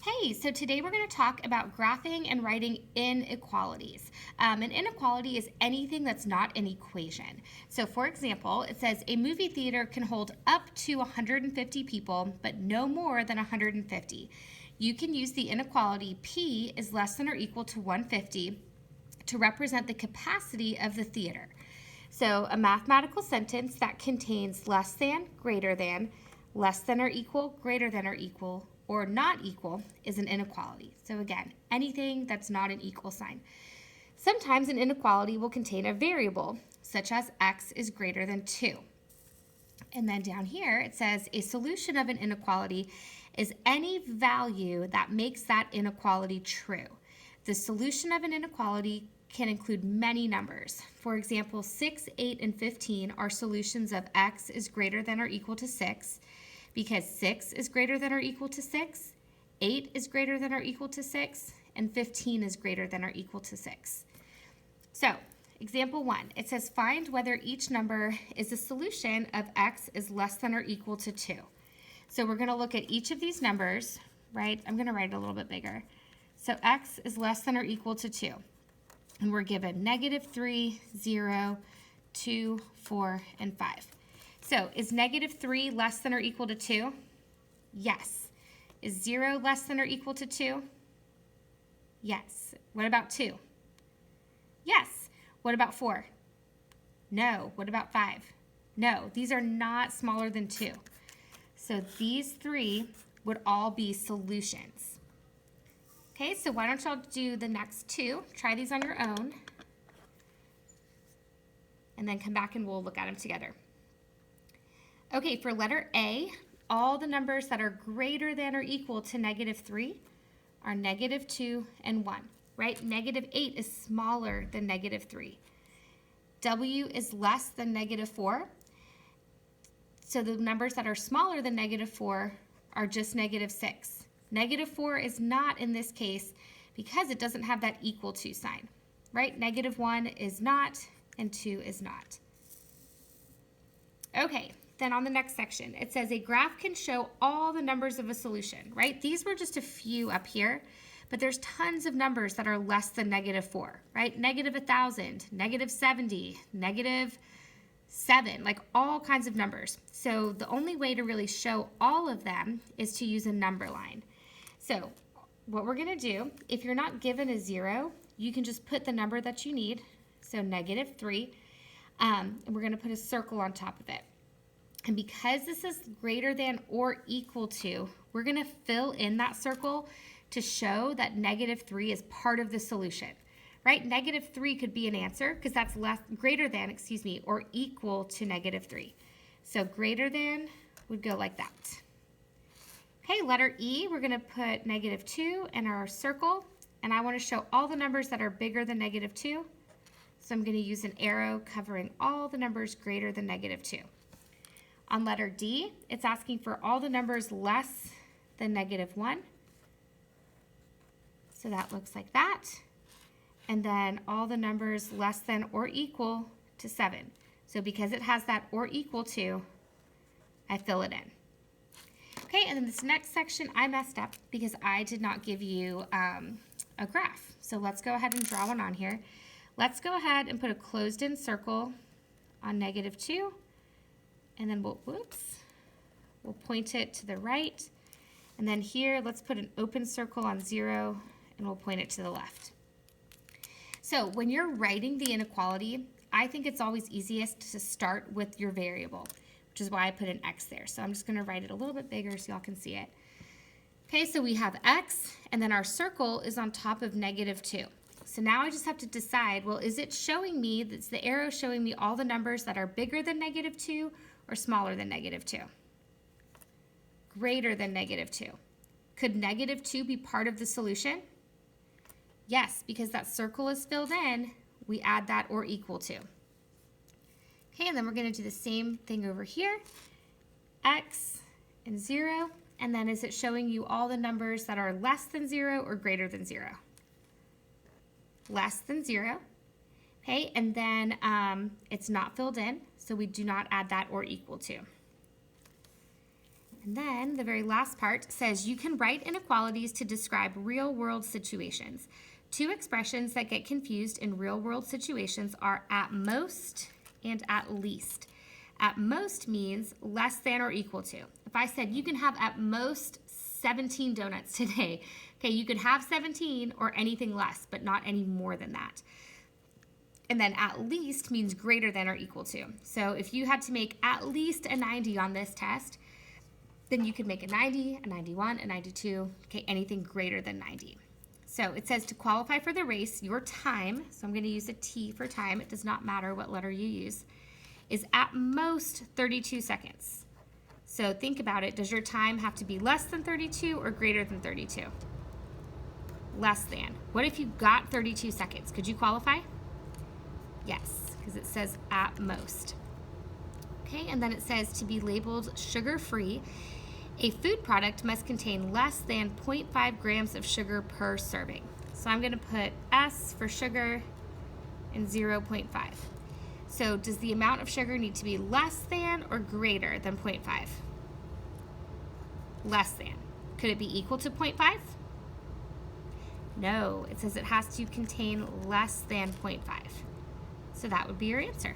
Hey, so today we're going to talk about graphing and writing inequalities. An inequality is anything that's not an equation. So, for example, it says a movie theater can hold up to 150 people, but no more than 150. You can use the inequality P is less than or equal to 150 to represent the capacity of the theater. So, a mathematical sentence that contains less than or equal, greater than or equal, or not equal is an inequality. So again, anything that's not an equal sign. Sometimes an inequality will contain a variable, such as x is greater than 2. And then down here it says a solution of an inequality is any value that makes that inequality true. The solution of an inequality can include many numbers. For example, 6, 8, and 15 are solutions of x is greater than or equal to 6, because 6 is greater than or equal to 6, 8 is greater than or equal to 6, and 15 is greater than or equal to 6. So, example 1, it says find whether each number is a solution of x is less than or equal to 2. So we're going to look at each of these numbers, right? I'm going to write it a little bit bigger. So x is less than or equal to 2. And we're given -3, 0, 2, 4, and 5. So is -3 less than or equal to 2? Yes. Is 0 less than or equal to 2? Yes. What about 2? Yes. What about 4? No. What about 5? No. These are not smaller than 2. So these three would all be solutions. Okay, so why don't y'all do the next two? Try these on your own. And then come back and we'll look at them together. Okay, for letter A, all the numbers that are greater than or equal to -3 are -2 and 1, right? -8 is smaller than -3. W is less than -4. So the numbers that are smaller than -4 are just -6. -4 is not in this case because it doesn't have that equal to sign, right? -1 is not and 2 is not. Okay. Then on the next section, it says a graph can show all the numbers of a solution, right? These were just a few up here, but there's tons of numbers that are less than -4, right? -1,000, -70, -7, like all kinds of numbers. So the only way to really show all of them is to use a number line. So what we're going to do, if you're not given a 0, you can just put the number that you need, so -3, and we're going to put a circle on top of it. And because this is greater than or equal to, we're going to fill in that circle to show that -3 is part of the solution, right? -3 could be an answer because that's greater than, or equal to -3. So greater than would go like that. Okay, letter E, we're going to put -2 in our circle, and I want to show all the numbers that are bigger than -2. So I'm going to use an arrow covering all the numbers greater than -2. On letter D, it's asking for all the numbers less than -1. So that looks like that. And then all the numbers less than or equal to 7. So because it has that or equal to, I fill it in. Okay, and then this next section I messed up because I did not give you a graph. So let's go ahead and draw one on here. Let's go ahead and put a closed-in circle on -2. And then we'll point it to the right. And then here, let's put an open circle on 0, and we'll point it to the left. So when you're writing the inequality, I think it's always easiest to start with your variable, which is why I put an x there. So I'm just going to write it a little bit bigger so y'all can see it. Okay, so we have x, and then our circle is on top of -2. So now I just have to decide, well, is it showing me, is the arrow showing me all the numbers that are bigger than -2 or smaller than -2? Greater than -2. Could -2 be part of the solution? Yes, because that circle is filled in, we add that or equal to. Okay, and then we're going to do the same thing over here. X and 0, and then is it showing you all the numbers that are less than 0 or greater than 0? Less than 0. Okay, and then it's not filled in, so we do not add that or equal to. And then the very last part says you can write inequalities to describe real-world situations. Two expressions that get confused in real-world situations are at most and at least. At most means less than or equal to. If I said you can have at most 17 donuts today, okay, you could have 17 or anything less, but not any more than that. And then at least means greater than or equal to. So if you had to make at least a 90 on this test, then you could make a 90, a 91, a 92, okay, anything greater than 90. So it says to qualify for the race, your time, so I'm going to use a T for time, it does not matter what letter you use, is at most 32 seconds. So think about it, does your time have to be less than 32 or greater than 32? Less than. What if you got 32 seconds? Could you qualify? Yes, because it says at most. Okay, and then it says to be labeled sugar-free, a food product must contain less than 0.5 grams of sugar per serving. So I'm going to put S for sugar and 0.5. So does the amount of sugar need to be less than or greater than 0.5? Less than. Could it be equal to 0.5? No, it says it has to contain less than 0.5. So that would be your answer.